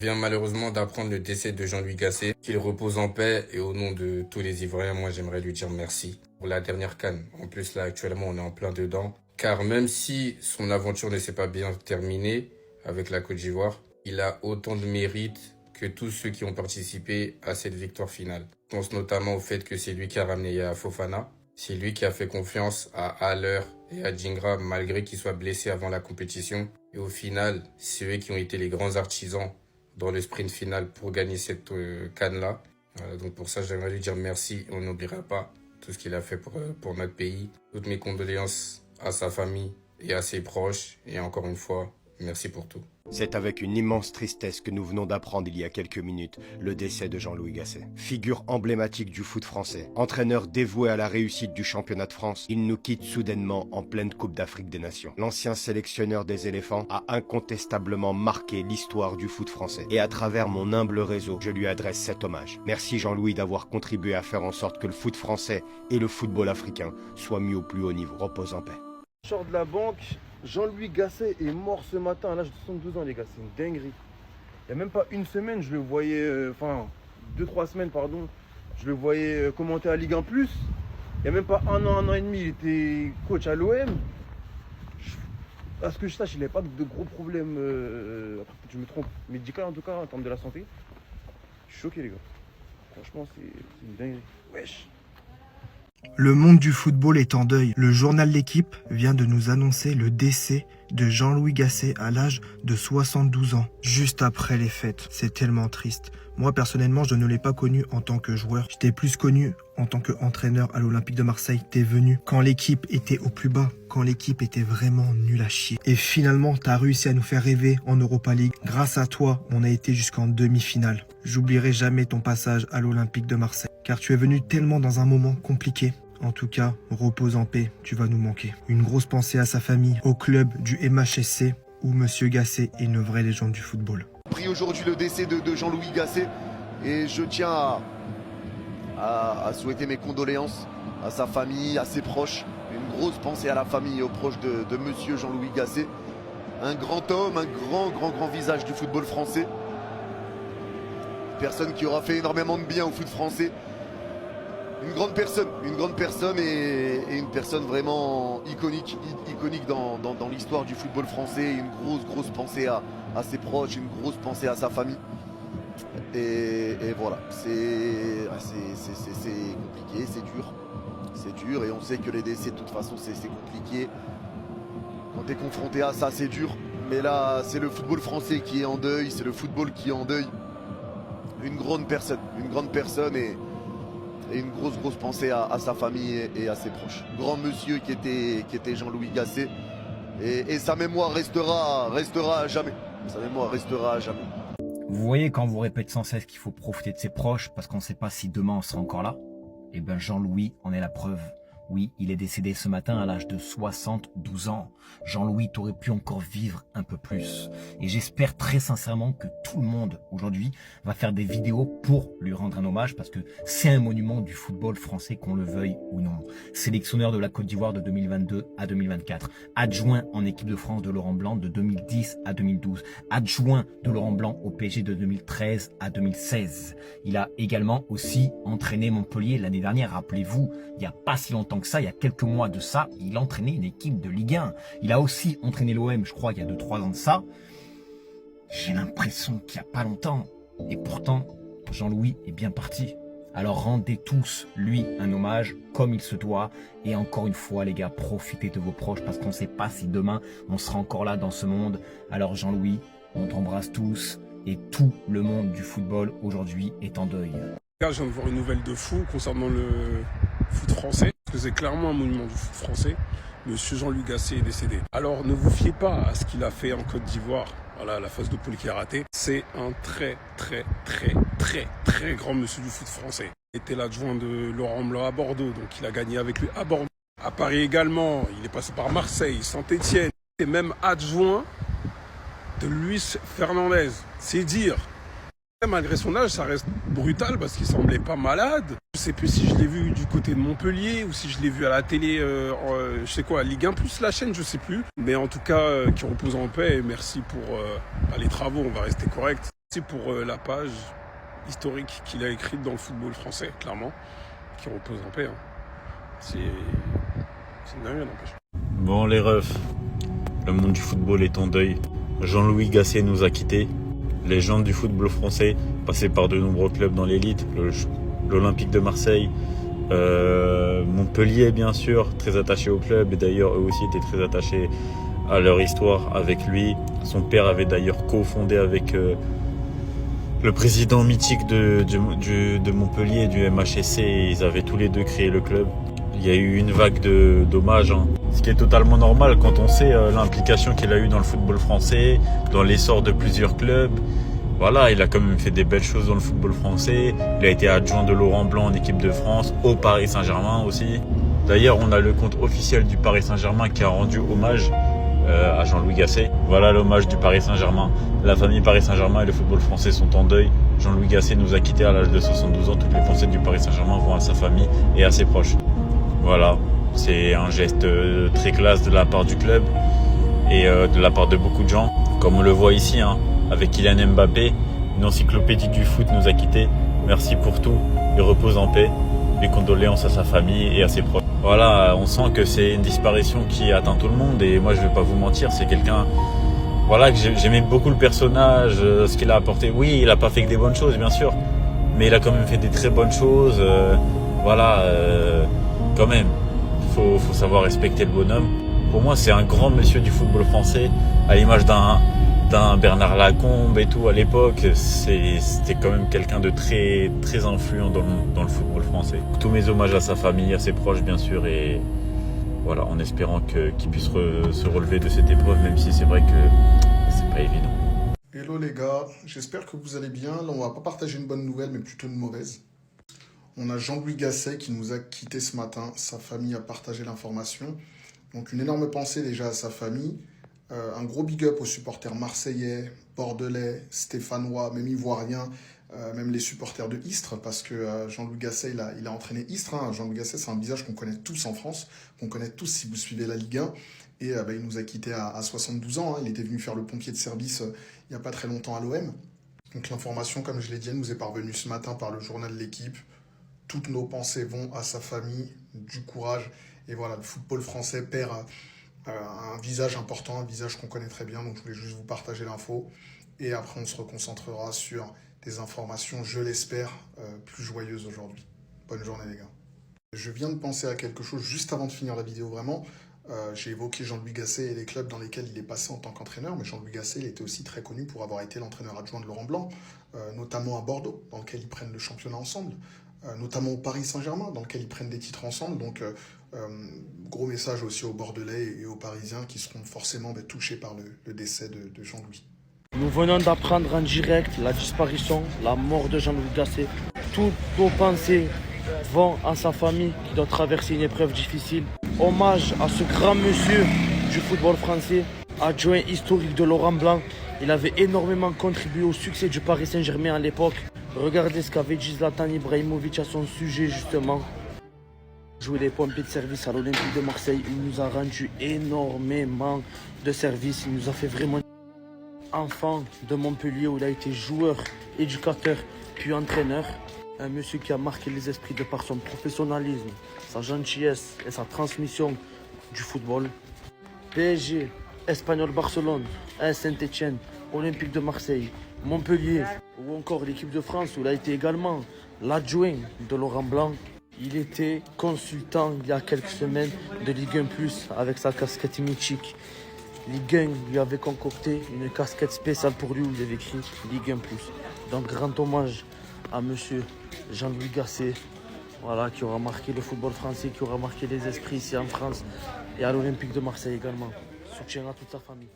Vient malheureusement d'apprendre le décès de Jean-Louis Gasset, qu'il repose en paix et au nom de tous les Ivoiriens, moi j'aimerais lui dire merci pour la dernière CAN. En plus là actuellement on est en plein dedans, car même si son aventure ne s'est pas bien terminée avec la Côte d'Ivoire, il a autant de mérite que tous ceux qui ont participé à cette victoire finale. Je pense notamment au fait que c'est lui qui a ramené Yaya Fofana, c'est lui qui a fait confiance à Haller et à Djingra malgré qu'ils soient blessés avant la compétition. Et au final, c'est eux qui ont été les grands artisans dans le sprint final pour gagner cette CAN-là. Voilà, donc pour ça, j'aimerais lui dire merci. On n'oubliera pas tout ce qu'il a fait pour notre pays. Toutes mes condoléances à sa famille et à ses proches. Et encore une fois, merci pour tout. C'est avec une immense tristesse que nous venons d'apprendre il y a quelques minutes le décès de Jean-Louis Gasset. Figure emblématique du foot français, entraîneur dévoué à la réussite du championnat de France, il nous quitte soudainement en pleine Coupe d'Afrique des Nations. L'ancien sélectionneur des éléphants a incontestablement marqué l'histoire du foot français. Et à travers mon humble réseau, je lui adresse cet hommage. Merci Jean-Louis d'avoir contribué à faire en sorte que le foot français et le football africain soient mis au plus haut niveau. Repose en paix. Je sors de la banque. Jean-Louis Gasset est mort ce matin à l'âge de 62 ans, les gars, c'est une dinguerie. Il n'y a même pas une semaine, je le voyais, enfin 2-3 semaines, pardon, je le voyais commenter à Ligue 1+. Il n'y a même pas un an et demi, il était coach à l'OM. À ce que je sache, il n'avait pas de gros problèmes, après peut-être je me trompe, médical en tout cas, en termes de la santé. Je suis choqué, les gars. Franchement, c'est une dinguerie. Wesh. Le monde du football est en deuil. Le journal L'Équipe vient de nous annoncer le décès de Jean-Louis Gasset à l'âge de 72 ans, juste après les fêtes. C'est tellement triste. Moi, personnellement, je ne l'ai pas connu en tant que joueur. J'étais plus connu en tant qu'entraîneur à l'Olympique de Marseille. T'es venu quand l'équipe était au plus bas, quand l'équipe était vraiment nulle à chier. Et finalement, t'as réussi à nous faire rêver en Europa League. Grâce à toi, on a été jusqu'en demi-finale. J'oublierai jamais ton passage à l'Olympique de Marseille, car tu es venu tellement dans un moment compliqué. En tout cas, repose en paix, tu vas nous manquer. Une grosse pensée à sa famille, au club du MHSC, où Monsieur Gasset est une vraie légende du football. Pris aujourd'hui le décès de Jean-Louis Gasset et je tiens à souhaiter mes condoléances à sa famille, à ses proches. Une grosse pensée à la famille et aux proches de Monsieur Jean-Louis Gasset. Un grand homme, un grand visage du football français. Personne qui aura fait énormément de bien au foot français. Une grande personne et une personne vraiment iconique dans l'histoire du football français. Une grosse pensée à ses proches, une grosse pensée à sa famille. Et voilà, c'est compliqué, c'est dur et on sait que les décès de toute façon c'est compliqué. Quand tu es confronté à ça c'est dur, mais là c'est le football français qui est en deuil, c'est le football qui est en deuil. Une grande personne et une grosse pensée à sa famille et à ses proches. Grand monsieur qui était Jean-Louis Gasset et sa mémoire restera à jamais. Sa mémoire restera à jamais. Vous voyez quand on vous répète sans cesse qu'il faut profiter de ses proches parce qu'on ne sait pas si demain on sera encore là. Eh bien Jean-Louis en est la preuve. Oui, il est décédé ce matin à l'âge de 72 ans. Jean-Louis, t'aurais pu encore vivre un peu plus. Et j'espère très sincèrement que tout le monde aujourd'hui va faire des vidéos pour lui rendre un hommage parce que c'est un monument du football français, qu'on le veuille ou non. Sélectionneur de la Côte d'Ivoire de 2022 à 2024. Adjoint en équipe de France de Laurent Blanc de 2010 à 2012. Adjoint de Laurent Blanc au PSG de 2013 à 2016. Il a également aussi entraîné Montpellier l'année dernière. Rappelez-vous, il n'y a pas si longtemps que ça, il y a quelques mois de ça, il entraînait une équipe de Ligue 1. Il a aussi entraîné l'OM, je crois, il y a 2-3 ans de ça. J'ai l'impression qu'il n'y a pas longtemps. Et pourtant, Jean-Louis est bien parti. Alors rendez tous, lui, un hommage comme il se doit. Et encore une fois, les gars, profitez de vos proches parce qu'on ne sait pas si demain, on sera encore là dans ce monde. Alors Jean-Louis, on t'embrasse tous. Et tout le monde du football aujourd'hui est en deuil. Je viens de voir une nouvelle de fou concernant le foot français, parce que c'est clairement un monument du foot français. Monsieur Jean-Louis Gasset est décédé. Alors ne vous fiez pas à ce qu'il a fait en Côte d'Ivoire, voilà la phase de poule qui est ratée. C'est un très grand monsieur du foot français. Il était l'adjoint de Laurent Blanc à Bordeaux, donc il a gagné avec lui à Bordeaux. À Paris également, il est passé par Marseille, Saint-Étienne, et même adjoint de Luis Fernandez. C'est dire. Malgré son âge, ça reste brutal parce qu'il semblait pas malade. Je sais plus si je l'ai vu du côté de Montpellier ou si je l'ai vu à la télé, je sais quoi, Ligue 1 plus la chaîne, je sais plus. Mais en tout cas, qui repose en paix et merci pour les travaux, on va rester correct. C'est pour la page historique qu'il a écrite dans le football français, clairement, qui repose en paix. Hein. C'est une dinguerie, n'empêche. Bon les refs, le monde du football est en deuil. Jean-Louis Gasset nous a quittés. Légende du football français, passé par de nombreux clubs dans l'élite, l'Olympique de Marseille, Montpellier bien sûr, très attaché au club, et d'ailleurs eux aussi étaient très attachés à leur histoire avec lui. Son père avait d'ailleurs cofondé avec le président mythique de Montpellier et du MHSC, et ils avaient tous les deux créé le club. Il y a eu une vague d'hommages, hein. Ce qui est totalement normal quand on sait l'implication qu'il a eue dans le football français, dans l'essor de plusieurs clubs. Voilà, il a quand même fait des belles choses dans le football français. Il a été adjoint de Laurent Blanc en équipe de France, au Paris Saint-Germain aussi. D'ailleurs, on a le compte officiel du Paris Saint-Germain qui a rendu hommage à Jean-Louis Gasset. Voilà l'hommage du Paris Saint-Germain. La famille Paris Saint-Germain et le football français sont en deuil. Jean-Louis Gasset nous a quittés à l'âge de 72 ans. Toutes les Français du Paris Saint-Germain vont à sa famille et à ses proches. Voilà, c'est un geste très classe de la part du club et de la part de beaucoup de gens. Comme on le voit ici, hein, avec Kylian Mbappé, une encyclopédie du foot nous a quittés. Merci pour tout, il repose en paix. Mes condoléances à sa famille et à ses proches. Voilà, on sent que c'est une disparition qui atteint tout le monde et moi je vais pas vous mentir, c'est quelqu'un, voilà, que j'aimais beaucoup le personnage, ce qu'il a apporté. Oui, il a pas fait que des bonnes choses bien sûr, mais il a quand même fait des très bonnes choses. Quand même, faut savoir respecter le bonhomme. Pour moi, c'est un grand monsieur du football français, à l'image d'un Bernard Lacombe et tout à l'époque. C'était quand même quelqu'un de très très influent dans le football français. Tous mes hommages à sa famille, à ses proches bien sûr, et voilà, en espérant qu'il puisse se relever de cette épreuve, même si c'est vrai que c'est pas évident. Hello les gars, j'espère que vous allez bien. Là, on va pas partager une bonne nouvelle, mais plutôt une mauvaise. On a Jean-Louis Gasset qui nous a quittés ce matin. Sa famille a partagé l'information. Donc une énorme pensée déjà à sa famille. Un gros big up aux supporters marseillais, bordelais, stéphanois, même ivoiriens, même les supporters de Istres, parce que Jean-Louis Gasset, il a entraîné Istres. Hein. Jean-Louis Gasset, c'est un visage qu'on connaît tous en France, qu'on connaît tous si vous suivez la Ligue 1. Et il nous a quittés à 72 ans. Hein. Il était venu faire le pompier de service il n'y a pas très longtemps à l'OM. Donc l'information, comme je l'ai dit, elle nous est parvenue ce matin par le journal L'Équipe. Toutes nos pensées vont à sa famille, du courage. Et voilà, le football français perd un visage important, un visage qu'on connaît très bien. Donc je voulais juste vous partager l'info. Et après, on se reconcentrera sur des informations, je l'espère, plus joyeuses aujourd'hui. Bonne journée les gars. Je viens de penser à quelque chose juste avant de finir la vidéo vraiment. J'ai évoqué Jean-Louis Gasset et les clubs dans lesquels il est passé en tant qu'entraîneur, mais Jean-Louis Gasset, il était aussi très connu pour avoir été l'entraîneur adjoint de Laurent Blanc, notamment à Bordeaux, dans lequel ils prennent le championnat ensemble, notamment au Paris Saint-Germain, dans lequel ils prennent des titres ensemble. Donc, gros message aussi aux Bordelais et aux Parisiens qui seront forcément touchés par le décès de Jean-Louis. Nous venons d'apprendre en direct la disparition, la mort de Jean-Louis Gasset. Toutes nos pensées vont à sa famille qui doit traverser une épreuve difficile. Hommage à ce grand monsieur du football français, adjoint historique de Laurent Blanc. Il avait énormément contribué au succès du Paris Saint-Germain à l'époque. Regardez ce qu'avait dit Zlatan Ibrahimovic à son sujet justement. Jouer les pompiers de service à l'Olympique de Marseille, il nous a rendu énormément de services. Il nous a fait vraiment enfant de Montpellier où il a été joueur, éducateur puis entraîneur. Un monsieur qui a marqué les esprits de par son professionnalisme, sa gentillesse et sa transmission du football. PSG, Espagnol Barcelone, AS Saint-Etienne, Olympique de Marseille, Montpellier ou encore l'équipe de France où il a été également l'adjoint de Laurent Blanc. Il était consultant il y a quelques semaines de Ligue 1+, avec sa casquette mythique. Ligue 1 lui avait concocté une casquette spéciale pour lui où il avait écrit Ligue 1+. Donc grand hommage à monsieur Jean-Louis Gasset, voilà, qui aura marqué le football français, qui aura marqué les esprits ici en France et à l'Olympique de Marseille également. Soutien à toute sa famille.